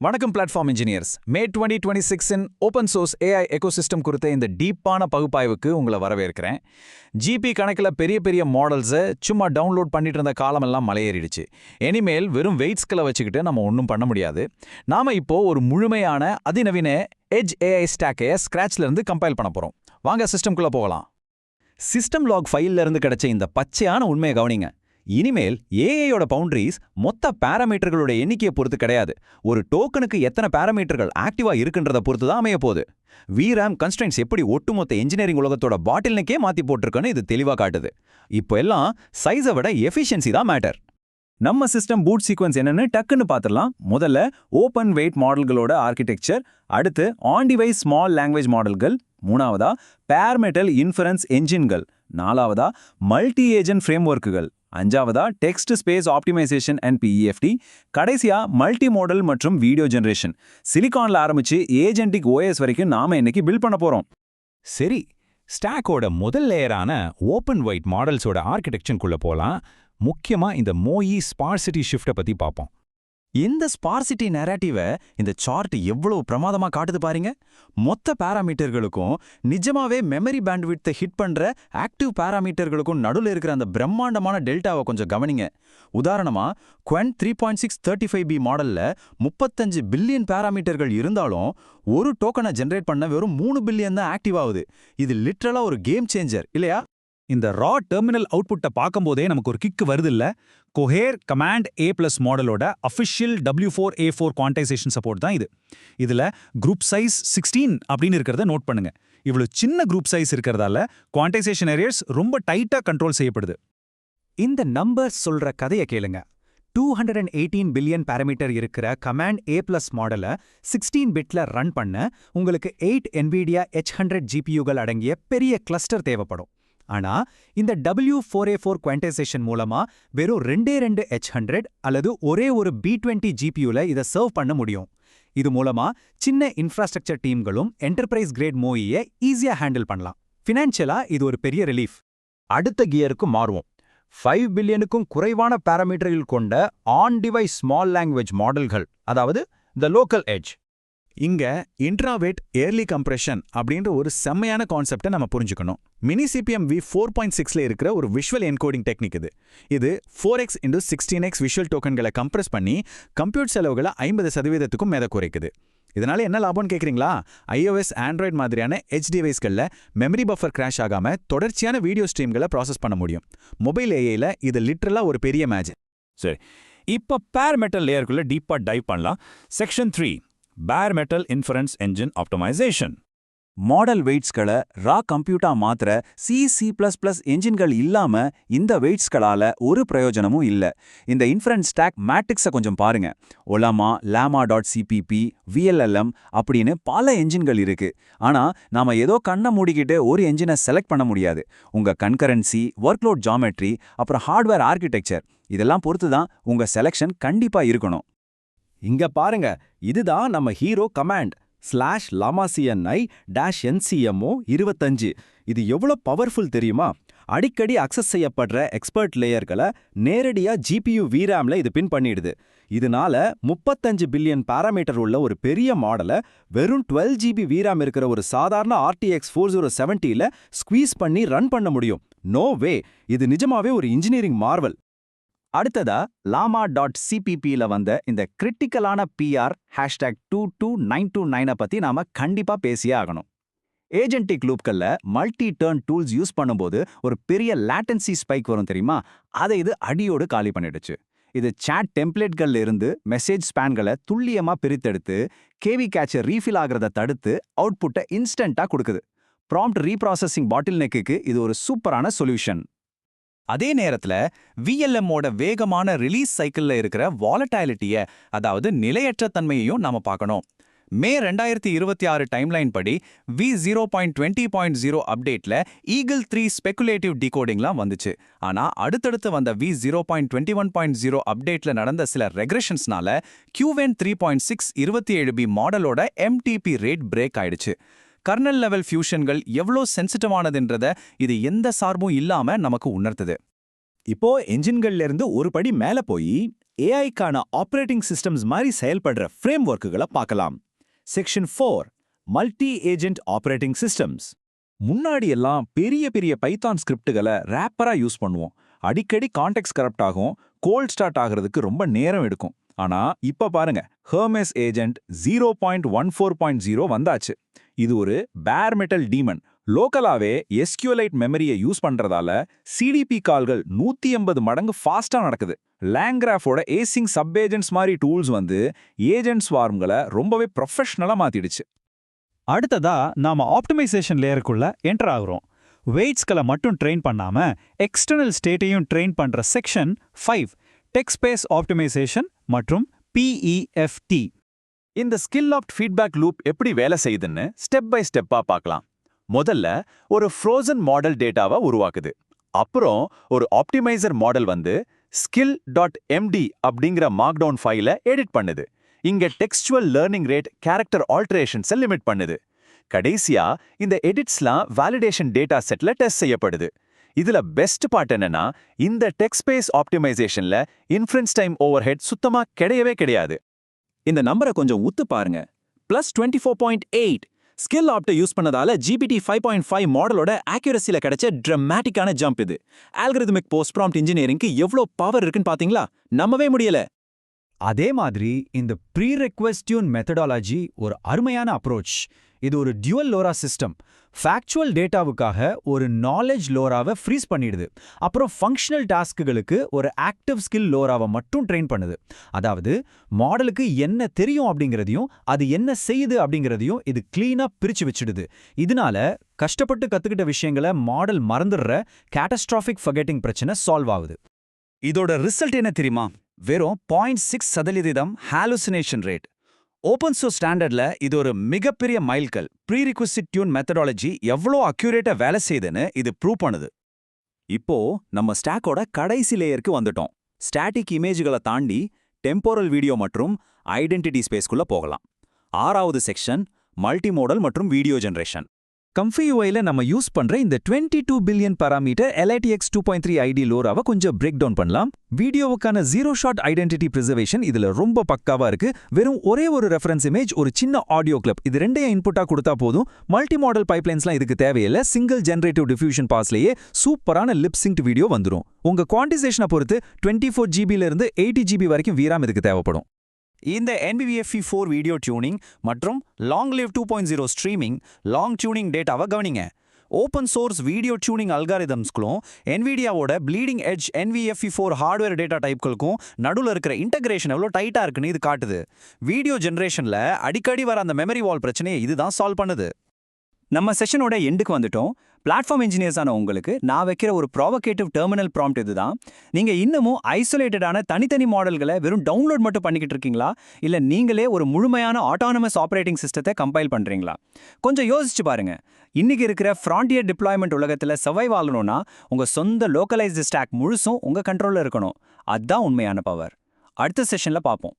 வணக்கம் platform engineers. மே 2026 open source AI ecosystem குறித்த இந்த டீப்பான பகுப்பாய்வுக்கு உங்களை வரவேற்கிறேன். ஜிபி கணக்கில் பெரிய பெரிய மாடல்ஸை சும்மா டவுன்லோட் பண்ணிட்டு இருந்த காலமெல்லாம் மலையேறிடுச்சு. இனிமேல் வெறும் வெயிட்ஸ்களை வச்சுக்கிட்டு நம்ம ஒன்றும் பண்ண முடியாது. நாம இப்போ ஒரு முழுமையான அதிநவீன எட்ஜ் ஏஐ ஸ்டாக்கையை ஸ்கிராச்ல இருந்து கம்பைல் பண்ண போறோம். வாங்க சிஸ்டம்குள்ள போகலாம். சிஸ்டம் லாக் ஃபைல்ல இருந்து கிடைச்ச இந்த பச்சையான உண்மையை கவனிங்க. இனிமேல் ஏஐயோட பவுண்டரிஸ் மொத்த பாராமீட்டர்களோட எண்ணிக்கையை பொறுத்து கிடையாது, ஒரு டோக்கனுக்கு எத்தனை பாராமீட்டர்கள் ஆக்டிவா இருக்குன்றத பொறுத்து தான் அமைய போகுது. விராம் கன்ஸ்ட்ரெயின்ஸ் எப்படி ஒட்டுமொத்த இன்ஜினியரிங் உலகத்தோட பாட்டில்னக்கே மாத்தி போட்டிருக்குன்னு இது தெளிவா காட்டுது. இப்போ எல்லாம் சைஸை விட எஃபிஷியன்சி தான் மேட்டர். நம்ம சிஸ்டம் பூட் சீக்வன்ஸ் என்னன்னு டக்குன்னு பார்த்துடலாம். முதல்ல ஓப்பன் வெயிட் மாடல்களோட ஆர்கிடெக்சர், அடுத்து ஆன் டிவைஸ் ஸ்மால் லாங்குவேஜ் மாடல்கள், மூணாவதா பேர் மெட்டல் இன்ஃபரன்ஸ் என்ஜின்கள், நாலாவதா மல்டி ஏஜென்ட் ஃப்ரேம் ஒர்க்குகள், அஞ்சாவதா text space optimisation and PEFT, கடைசியா மல்டி மாடல் மற்றும் வீடியோ ஜெனரேஷன். சிலிகான்ல ஆரம்பிச்சு ஏஜென்டிக் ஓஎஸ் வரைக்கும் நாம இன்னைக்கு பில்ட் பண்ண போறோம். சரி, ஸ்டாக்கோட முதல் லேயரான ஓப்பன் ஒயிட் மாடல்ஸோட ஆர்கிடெக்சருக்குள்ள போலாம். முக்கியமா இந்த மோயி ஸ்பார்சிட்டி ஷிஃப்ட்டை பத்தி பார்ப்போம். இந்த ஸ்பார்சிட்டி நரேட்டிவை இந்த சார்ட் எவ்வளவு பிரமாதமா காட்டுது பாருங்க. மொத்த பாராமீட்டர்களுக்கும் நிஜமாவே மெமரி பேண்ட்விட்த்தை ஹிட் பண்ற ஆக்டிவ் பாராமீட்டர்களுக்கும் நடுவில் இருக்கிற அந்த பிரம்மாண்டமான டெல்டாவை கொஞ்சம் கவனிங்க. உதாரணமா குவென்ட் 3.635B மாடல்ல 35 பில்லியன் பாராமீட்டர்கள் இருந்தாலும் ஒரு டோக்கனை ஜெனரேட் பண்ண வெறும் 3 பில்லியன் தான் ஆக்டிவ் ஆகுது. இது லிட்ரலா ஒரு கேம் சேஞ்சர் இல்லையா? இந்த ரா டெர்மினல் அவுட்புட்டை பார்க்கும்போதே நமக்கு ஒரு கிக் வருது இல்ல. கொஹேர் கமாண்ட் A+ மாடலோட அஃபிஷியல் W4A4 குவான்டைசேஷன் சப்போர்ட் தான் இது. இதுல குரூப் சைஸ் 16 அப்படின்னு இருக்கிறத நோட் பண்ணுங்க. இவ்வளவு சின்ன குரூப் சைஸ் இருக்கிறதால குவான்டைசேஷன் ஏரியாஸ் ரொம்ப டைட்டா கண்ட்ரோல் செய்யப்படுது. இந்த நம்பர் சொல்ற கதையை கேளுங்க. 218 பில்லியன் பாராமீட்டர் இருக்கிற கமாண்ட் A+ மாடலை 16 பிட்ல ரன் பண்ண உங்களுக்கு 8 NVIDIA H100 GPUகள் அடங்கிய பெரிய கிளஸ்டர் தேவைப்படும். ஆனா இந்த W4A4 குவான்டைசேஷன் மூலமா வெறும் 2 H100 அல்லது ஒரே ஒரு B20 GPUல இதை சர்வ் பண்ண முடியும். இது மூலமா சின்ன இன்ஃப்ராஸ்ட்ரக்சர் டீம்களும் என்டர்பிரைஸ் கிரேட் மோயியை ஈஸியா ஹேண்டில் பண்ணலாம். ஃபினான்ஷியலா இது ஒரு பெரிய ரிலீஃப். அடுத்த கியருக்கு மாறுவோம். 5 பில்லியனுக்கும் குறைவான பாராமீட்டர்கள் கொண்ட ஆன் டிவைஸ் ஸ்மால் லாங்குவேஜ் மாடல்கள், அதாவது த லோக்கல் எட்ஜ். இங்க இன்ட்ராவேட் ஏர்லி கம்ப்ரெஷன் அப்படின்ற ஒரு செம்மையான கான்செப்டை நம்ம புரிஞ்சுக்கணும். மினி சிபிஎம் V4.6ல இருக்கிற ஒரு விஷுவல் என்கோடிங் டெக்னிக் இது. இது 4x × 16x விஷுவல் டோக்கன்களை கம்ப்ரெஸ் பண்ணி கம்ப்யூட் செலவுகளை 50%க்கும் மேல குறைக்குது. இதனால என்ன லாபம்னு கேட்குறீங்களா? iOS, ஆண்ட்ராய்டு மாதிரியான எட்ஜ் டிவைஸ்களில் மெமரி பஃபர் கிராஷ் ஆகாம தொடர்ச்சியான வீடியோ ஸ்ட்ரீம்களை ப்ராசஸ் பண்ண முடியும். மொபைல் ஏஐல இது லிட்ரலா ஒரு பெரிய மேஜிக். சரி, இப்போ பேர் மெட்டல் லேயருக்குள்ள டீப்பா டைவ் பண்ணலாம். Section 3, bare metal inference engine optimisation. Model வெயிட்ஸ்களை ரா கம்ப்யூட்டா மாத்திர C++ என்ஜின்கள் இல்லாம இந்த வெயிட்ஸ்களால ஒரு பிரயோஜனமும் இல்ல. இந்த இன்ஃபரன்ஸ் ஸ்டாக் மேட்ரிக்ஸை கொஞ்சம் பாருங்க. ஒலாமா, llama.cpp, VLLM அப்படின்னு பல என்ஜின்கள் இருக்கு. ஆனா நாம ஏதோ கண்ணை மூடிக்கிட்டு ஒரு என்ஜினை செலக்ட் பண்ண முடியாது. உங்க கன்கரன்சி, ஒர்க்லோட் ஜாமெட்ரி, அப்புறம் ஹார்ட்வேர் ஆர்கிடெக்சர் இதெல்லாம் பொறுத்து தான் உங்க செலக்ஷன் கண்டிப்பா இருக்கணும். இங்க பாருங்க, இதுதான் நம்ம ஹீரோ கமாண்ட் /llamaCNI-NCMO 25. இது எவ்வளவு பவர்ஃபுல் தெரியுமா? அடிக்கடி அக்சஸ் செய்யப்படுற எக்ஸ்பர்ட் லேயர்களை நேரடியா GPU VRAMல இது பின் பண்ணிடுது. இதனால 35 பில்லியன் பாராமீட்டர் உள்ள ஒரு பெரிய மாடலை வெறும் 12 GB VRAM இருக்கிற ஒரு சாதாரண RTX 4070ல ஸ்குவீஸ் பண்ணி ரன் பண்ண முடியும். No way! இது நிஜமாவே ஒரு இன்ஜினியரிங் மார்வல். அடுத்ததா llama.cppல வந்த இந்த கிரிட்டிக்கலான PR #22929 பத்தி நாம கண்டிப்பா பேசியே ஆகணும். ஏஜென்டிக் லூப்கள்ல மல்டி டர்ன் டூல்ஸ் யூஸ் பண்ணும்போது ஒரு பெரிய லேட்டன்சி ஸ்பைக் வரும் தெரியுமா? அதை இது அடியோடு காலி பண்ணிடுச்சு. இது சாட் டெம்ப்ளேட்கள்ல இருந்து மெசேஜ் ஸ்பேன்களை துல்லியமா பிரித்தெடுத்து கேவி கேட்சர் ரீஃபில் ஆகிறத தடுத்து அவுட்புட்டை இன்ஸ்டன்ட்டா கொடுக்குது. ப்ராம்ப்ட் ரீப்ராசஸிங் பாட்டில்நெக்குக்கு இது ஒரு சூப்பரான சொல்யூஷன். அதே நேரத்துல VLMஓட வேகமான ரிலீஸ் சைக்கிள்ல இருக்கிற வாலடைலிட்டியை, அதாவது நிலையற்ற தன்மையையும் நாம பார்க்கணும். மே 2026 டைம்லைன் படி V0.20.0 அப்டேட்ல ஈகிள் 3 ஸ்பெகுலேட்டிவ் டிகோடிங்லாம் வந்துச்சு. ஆனா அடுத்தடுத்து வந்த V0.21.0 அப்டேட்ல நடந்த சில ரெக்ரெஷன்ஸ்னால QVen 3.6 27B மாடலோட MTP rate break ஆயிடுச்சு. கர்னல் லெவல் ஃபியூஷன்கள் எவ்வளோ சென்சிட்டிவானதுன்றத இது எந்த சார்பும் இல்லாம நமக்கு உணர்த்துது. இப்போ என்ஜின்கள்ல இருந்து ஒரு படி மேல போய் ஏஐக்கான ஆப்ரேட்டிங் சிஸ்டம்ஸ் மாதிரி செயல்படுற ஃப்ரேம் ஒர்க்குகளை பார்க்கலாம். Section 4 multi agent operating systems. முன்னாடி எல்லாம் பெரிய பெரிய பைத்தான் ஸ்கிரிப்டுகளை ரேப்பரா யூஸ் பண்ணுவோம். அடிக்கடி கான்டெக்ஸ்ட் கரப்ட் ஆகும், கோல்ட் ஸ்டார்ட் ஆகிறதுக்கு ரொம்ப நேரம் எடுக்கும். ஆனா இப்ப பாருங்க, ஹெர்மெஸ் ஏஜென்ட் 0.14.0 வந்தாச்சு. இது ஒரு பேர் மெட்டல் டீமன். லோக்கலாவே எஸ்கியூலைட் மெமரியை யூஸ் பண்றதால சிடிபி கால்கள் 180 மடங்கு ஃபாஸ்டா நடக்குது. லேங்கிராஃபோட ஏசிங் சப் ஏஜென்ட்ஸ் மாதிரி டூல்ஸ் வந்து ஏஜென்ட் ஸ்வார்ம்களை ரொம்பவே ப்ரொஃபஷனலா மாத்திடுச்சு. அடுத்ததா நாம ஆப்டிமைசேஷன் லேயருக்குள்ள என்டர் ஆகுறோம். வெயிட்ஸ்களை மட்டும் ட்ரெயின் பண்ணாம எக்ஸ்டர்னல் ஸ்டேட்டையும் ட்ரெயின் பண்ற செக்ஷன் 5 டெக்ஸ்ட் ஸ்பேஸ் ஆப்டிமைசேஷன் மற்றும் PEFT. இந்த ஸ்கில் ஆப்ட் ஃபீட்பேக் லூப் எப்படி வேலை செய்யுதுன்னு ஸ்டெப் பை ஸ்டெப்பா பார்க்கலாம். முதல்ல ஒரு ஃப்ரோசன் மாடல் டேட்டாவை உருவாக்குது. அப்புறம் ஒரு ஆப்டிமைசர் மாடல் வந்து skill.md அப்படிங்கிற மார்க்டவுன் ஃபைலை எடிட் பண்ணுது. இங்க டெக்ஸ்டுவல் லேர்னிங் ரேட், கேரக்டர் ஆல்டரேஷன்ஸை லிமிட் பண்ணுது. கடைசியா இந்த எடிட்ஸ்லாம் வேலிடேஷன் டேட்டா செட்ல டெஸ்ட் செய்யப்படுது. இதுல பெஸ்ட் பார்ட் என்னன்னா, இந்த டெக்ஸ்ட் ஸ்பேஸ் ஆப்டிமைசேஷன்ல இன்ஃபரன்ஸ் டைம் ஓவர்ஹெட் சுத்தமா கிடையவே கிடையாது. இந்த நம்பரை கொஞ்சம் உத்து பாருங்க. +24.8 ஸ்கில் ஆப்ட யூஸ் பண்ணதால GPT 5.5 மாடலோட ஆக்யூரசில கிடைச்ச டிராமாட்டிக்கான ஜம்ப் இது. ஆல்கரிதமிக் போஸ்ட் ப்ராம்ப்ட் இன்ஜினியரிங்க்கு எவ்வளோ பவர் இருக்குன்னு பாத்தீங்களா? நம்பவே முடியல. அதே மாதிரி இந்த ப்ரீரெக்வெஸ்ட் டியூன் மெத்தடாலஜி ஒரு அருமையான அப்ரோச். இது ஒரு டியூவல் லோரா சிஸ்டம். ஃபேக்சுவல் டேட்டாவுக்காக ஒரு நாலேஜ் லோராவை ஃப்ரீஸ் பண்ணிடுது. அப்புறம் ஃபங்க்ஷனல் டாஸ்க்குகளுக்கு ஒரு ஆக்டிவ் ஸ்கில் லோராவை மட்டும் ட்ரெயின் பண்ணுது. அதாவது மாடலுக்கு என்ன தெரியும் அப்படிங்கிறதையும் அது என்ன செய்யுது அப்படிங்கிறதையும் இது கிளீனா பிரிச்சு வச்சிடுது. இதனால கஷ்டப்பட்டு கத்துக்கிட்ட விஷயங்களை மாடல் மறந்துடுற கேட்டஸ்ட்ராஃபிக் ஃபர்கெட்டிங் பிரச்சனை சால்வ் ஆகுது. இதோட ரிசல்ட் என்ன தெரியுமா? வெறும் 0.6% ஹாலுசினேஷன் ரேட். ஓப்பன் சோர்ஸ் ஸ்டாண்டர்ட்ல இது ஒரு மிகப்பெரிய மைல்கல். ப்ரீரிக்வெஸ்ட் டியூன் மெத்தடாலஜி எவ்வளோ அக்யூரேட்டா வேலை செய்யுதுன்னு இது ப்ரூவ் பண்ணுது. இப்போ நம்ம ஸ்டாக்கோட கடைசி லேயருக்கு வந்துட்டோம். ஸ்டாட்டிக் இமேஜ்களை தாண்டி டெம்போரல் வீடியோ மற்றும் ஐடென்டிட்டி ஸ்பேஸ்க்குள்ள போகலாம். 6வது செக்ஷன் மல்டிமோடல் மற்றும் வீடியோ ஜெனரேஷன். கம்ஃபியூஐல நம்ம யூஸ் பண்ற இந்த 22 பில்லியன் பாராமீட்டர் LITX 2.3 ID லோராவை கொஞ்சம் பிரேக் டவுன் பண்ணலாம். வீடியோவுக்கான ஜீரோ ஷாட் ஐடென்டிட்டி பிரிசர்வேஷன் இதுல ரொம்ப பக்காவா இருக்கு. வெறும் ஒரே ஒரு ரெஃபரன்ஸ் இமேஜ், ஒரு சின்ன ஆடியோ கிளிப், இது ரெண்டையும் இன்புட்டா கொடுத்தா போதும். மல்டி மாடல் பைப்லைன்ஸ்லாம் இதுக்கு தேவையில்லை. சிங்கிள் ஜெனரேட்டிவ் டிஃப்யூஷன் பாஸ்லயே சூப்பரான லிப் சிங்க்ட் வீடியோ வந்துடும். உங்க குவான்டிசேஷனை பொறுத்து 24 GB இருந்து 80 GB வரைக்கும் VRAM இதுக்கு தேவைப்படும். இந்த NVFE4 வீடியோ டியூனிங் மற்றும் long live 2.0 streaming long tuning டேட்டாவை கவனிங்க. ஓப்பன் சோர்ஸ் வீடியோ டியூனிங் அல்காரிதம்ஸ்களும் NVIDIAவோட bleeding edge NVFE4 hardware data டைப்களுக்கும் நடுவில் இருக்கிற இன்டகிரேஷன் எவ்வளோ டைட்டா இருக்குன்னு இது காட்டுது. வீடியோ ஜெனரேஷன்ல அடிக்கடி வர அந்த மெமரி வால் பிரச்சனையை இதுதான் சால்வ் பண்ணுது. நம்ம செஷனோட எண்டுக்கு வந்துட்டோம். பிளாட்ஃபார்ம் இன்ஜினியர்ஸான உங்களுக்கு நான் வைக்கிற ஒரு ப்ராவகேட்டிவ் டெர்மினல் ப்ராம்ப்ட் இதுதான். நீங்க இன்னமும் ஐசோலேட்டடான தனித்தனி மாடல்களை வெறும் டவுன்லோட் மட்டும் பண்ணிக்கிட்டு இருக்கீங்களா, இல்ல நீங்களே ஒரு முழுமையான ஆட்டானமஸ் ஆப்பரேட்டிங் சிஸ்டத்தை கம்பைல் பண்றீங்களா? கொஞ்சம் யோசிச்சு பாருங்க. இன்னைக்கு இருக்கிற ஃப்ரான்டியர் டிப்ளாய்மெண்ட் உலகத்துல சர்வைவ் ஆகணும்னா உங்க சொந்த லோக்கலைஸ்டு ஸ்டாக் முழுசும் உங்க கண்ட்ரோல்ல இருக்கணும். அதுதான் உண்மையான பவர். அடுத்த செஷன்ல பார்ப்போம்.